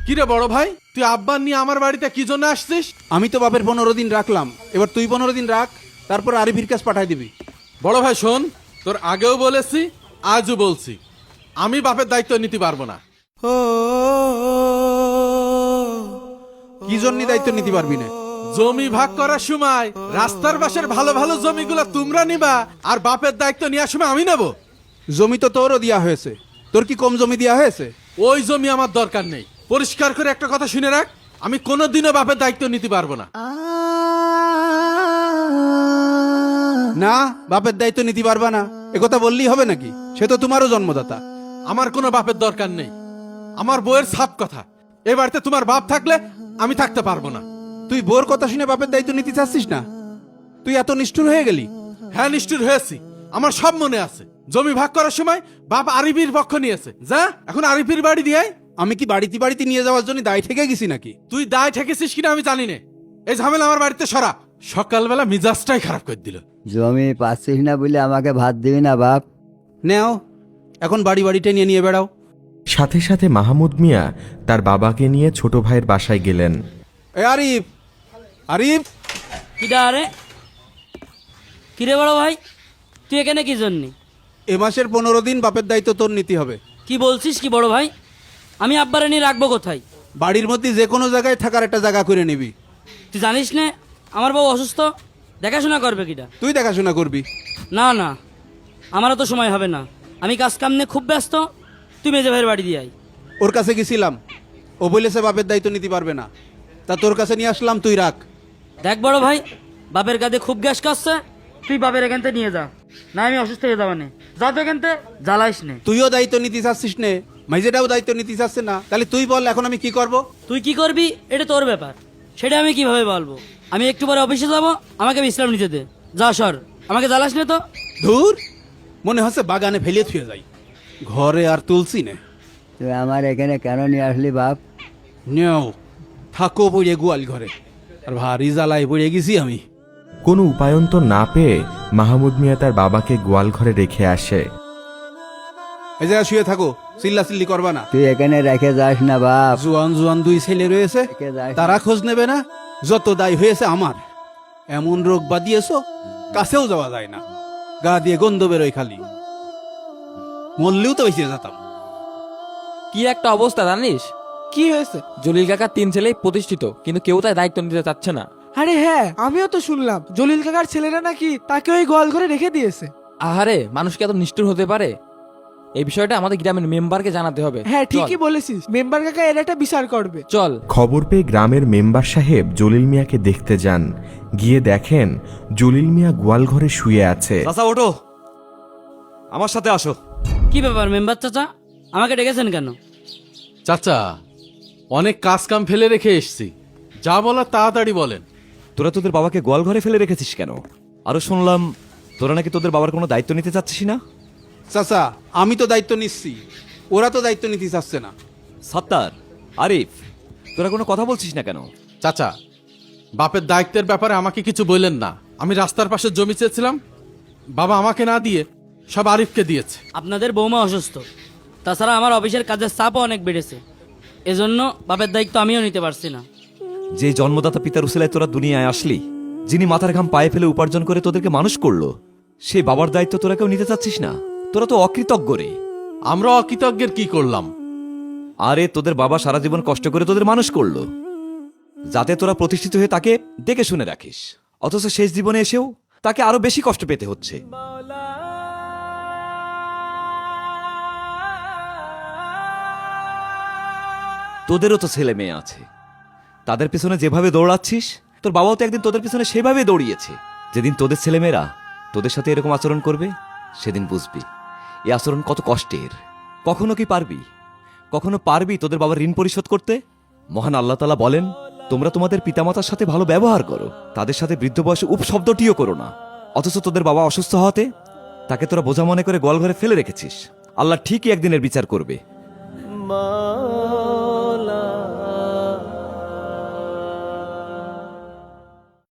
কিরে বড় ভাই, তুই আব্বা নিয়ে আমার বাড়িতে কি জন্য আসছিস? আমি তো বাপের 15 দিন রাখলাম, এবার তুই 15 দিন রাখ, তারপর আরিফির কাছে পাঠাই দিবি। বড় ভাই শোন, তোর আগেও বলেছি আজও বলছি, আমি বাপের দায়িত্ব নিতে পারবো না। কি জন্য দায়িত্ব নিতে পারবি না? জমি ভাগ করার সময় রাস্তার পাশের ভালো ভালো জমিগুলো তোমরা নিবা, আর বাপের দায়িত্ব নেওয়ার সময় আমি নেব। জমি তো তোরও দেওয়া হয়েছে, তোর কি কম জমি দেওয়া হয়েছে? ওই জমি আমার দরকার নেই। পরিষ্কার করে একটা কথা শুনে রাখ, আমি কোনোদিনও বাপের দায়িত্ব নিতে পারবো না। না, বাপের দায়িত্ব নিতে পারবা না একথা বললেই হবে নাকি? সে তো তোমারও জন্মদাতা। আমার কোনো বাপের দরকার নেই, আমার বউয়ের সাপ কথা। এ বাড়িতে তোমার বাপ থাকলে আমি থাকতে পারবো না। তুই বোর কথা শুনে বাপের দায়িত্ব নিতে চাচ্ছিস না? তুই এত নিষ্ঠুর হয়ে গেলি? হ্যাঁ, নিষ্ঠুর হয়েছি, আমার সব মনে আছে। জমি ভাগ করার সময় বাপ আরিফির পক্ষ নিয়েছে, যা এখন আরিফির বাড়ি দিয়ে আয়। আমি কি বাড়িতে বাড়িতে নিয়ে যাওয়ার জন্য দায় থেকে গেছি নাকি? তুই দায় ঠেকেছিস কিনা আমি জানি না, এই ঝামেলা আমার বাড়িতে সরা। সকালবেলা মিজাজটাই খারাপ করে দিল। জমি পাচ্ছিস না বলে আমাকে ভাত দিবি না বাপ? নেও, এখন বাড়ি বাড়িটা নিয়ে নিয়ে বেড়াও। সাথে সাথে মাহমুদ মিয়া তার বাবাকে নিয়ে ছোট ভাইয়ের বাসায় গেলেন। এ আরিফ, আরিফ, কিরা আরে কিরে বড় ভাই, তুই এখানে কি জন্য? এ মাসের 15 দিন বাপের দায়িত্ব তোর নিতে হবে। কি বলছিস কি বড় ভাই? আমি আব্বারে নিয়ে রাখবো কোথায়? বাড়ির মধ্যে যে কোনো জায়গায় থাকার একটা জায়গা করে নিবি। তুই জানিস না আমার বউ অসুস্থ, দেখাশোনা করবে কিটা? তুই দেখাশোনা করবি। না না, আমারও তো সময় হবে না, আমি কাজ কাম নিয়ে খুব ব্যস্ত। তুই মেজে ভাইয়ের বাড়ি দিয়ে আয়। ওর কাছে গেছিলাম, ও বলেছে বাপের দায়িত্ব নিতে পারবে না, তা তোর কাছে নিয়ে আসলাম, তুই রাখ। দেখ বড় ভাই, বাপের কাঁধে খুব গ্যাস কাটছে, তুই বাপের এখান থেকে নিয়ে যা, না আমি অসুস্থ হয়ে যাবা নে। যা তো এখান থেকে, জ্বালাইস নে। তুইও দায়িত্ব নিতে চাচ্ছিস নে, মাইজেটাও দায়িত্ব নিতে চাচ্ছে না, তাহলে তুই বল এখন আমি কি করব? তুই কি করবি এটা তোর ব্যাপার, সেটা আমি কিভাবে বলবো? আমি একটু পরে অফিসে যাবো, আমাকে বিশ্রাম নিতে দে। যা সর, আমাকে জ্বালাস নে তো। ধুর, মনে হচ্ছে বাগানে ফেলে থুয়ে যাই, ঘরে আর তুলসি নে। তুই আমার এখানে কেন নিয়ে আসলি বাপ? নেও, থাকো পড়ে গোয়াল ঘরে, আর ভারী জ্বালায় পড়ে গেছি আমি। কোনো উপায়ন্তর না পেয়ে মাহমুদ মিয়া তার বাবাকে গোয়াল ঘরে রেখে আসে। এই জায়গায় শুয়ে থাকো, চিল্লা চিল্লি করবা না। তুই এখানে রেখে যাস না বাপ। জোয়ান জোয়ান দুই ছেলে রয়েছে, রেখে যাস না। তারা খোঁজ নেবে না? যত দায় হয়েছে আমার। এমন রোগ বাদিয়েছো, কাছেও যাওয়া যায় না, গা দিয়ে গন্ধ বেরোয় খালি। মরলেও তো বেঁচে যেতাম। কি একটা অবস্থা জানিস? কি হয়েছে? জলিল কাকার 3 ছেলেই প্রতিষ্ঠিত, কিন্তু কেউ তার দায়িত্ব নিতে চাচ্ছে না। আরে হ্যাঁ, আমিও তো শুনলাম জলিল কাকার ছেলেরা নাকি তাকে ওই গোয়াল ঘরে রেখে দিয়েছে। আহারে, মানুষ কি এত নিষ্ঠুর হতে পারে? এই বিষয়টা আমাদের গ্রামের মেম্বারকে জানাতে হবে। হ্যাঁ চল। ঠিকই বলেছিস, মেম্বার কাকা এর একটা বিচার করবে। চল। খবর পেয়ে গ্রামের মেম্বার সাহেব জলিল মিয়াকে দেখতে যান। গিয়ে দেখেন জলিল মিয়া গোয়াল ঘরে শুয়ে আছে। চাচা ওঠো, আমার সাথে আসো। কি ব্যাপার মেম্বার চাচা, আমাকে ডেকেছেন কেন? চাচা, অনেক কাজ কাম ফেলে রেখে এসছি, যা বলার তাড়াতাড়ি বলেন। তোরা তোদের বাবাকে গোয়াল ঘরে ফেলে রেখেছিস কেন? আরো শুনলাম তোরা নাকি তোদের বাবার কোনো দায়িত্ব নিতে চাচ্ছিস না। চাচা, আমি তো দায়িত্ব নিচ্ছি, ওরা তো দায়িত্ব নিতে চাচ্ছে না। সত্তার, আরিফ, তোরা কোনো কথা বলছিস না কেন? চাচা, বাপের দায়িত্বের ব্যাপারে আমাকে কিছু বললেন না। আমি রাস্তার পাশে জমি চেয়েছিলাম, বাবা আমাকে না দিয়ে সব আরিফকে দিয়েছে। আপনাদের বৌমা অসুস্থ, তাছাড়া আমার অফিসের কাজের চাপও অনেক বেড়েছে, এজন্য বাপের দায়িত্ব আমিও নিতে পারছি না। যে জন্মদাতা পিতার উসিলায় তোরা দুনিয়ায় আসলি, যিনি মাথার ঘাম পায়ে ফেলে উপার্জন করে তোদেরকে মানুষ করলো, সেই বাবার দায়িত্ব তোরা কেউ নিতে চাচ্ছিস না? তোরা তো অকৃতজ্ঞ রে। আমরা অকৃতজ্ঞের কি করলাম? আরে তোদের বাবা সারা জীবন কষ্ট করে তোদের মানুষ করলো, যাতে তোরা প্রতিষ্ঠিত হয়ে তাকে দেখে শুনে রাখিস, অথচ শেষ জীবনে এসেও তাকে আরো বেশি কষ্ট পেতে হচ্ছে। তোদেরও তো ছেলে মেয়ে আছে, তাদের পিছনে যেভাবে দৌড়াচ্ছিস, তোর বাবাও তো একদিন তোদের পিছনে সেভাবে দৌড়িয়েছে। যেদিন তোদের ছেলেমেয়েরা তোদের সাথে এরকম আচরণ করবে, সেদিন বুঝবি এই আচরণ কত কষ্টের। কখনো পারবি তোদের বাবার ঋণ পরিশোধ করতে? মহান আল্লাহ তাআলা বলেন, তোমরা তোমাদের পিতামাতার সাথে ভালো ব্যবহার করো, তাদের সাথে বৃদ্ধ বয়সে উপশব্দটিও করো না। অথচ তোদের বাবা অসুস্থ হতে তাকে তোরা বোঝা মনে করে গোয়াল ঘরে ফেলে রেখেছিস। আল্লাহ ঠিকই একদিনের বিচার করবে।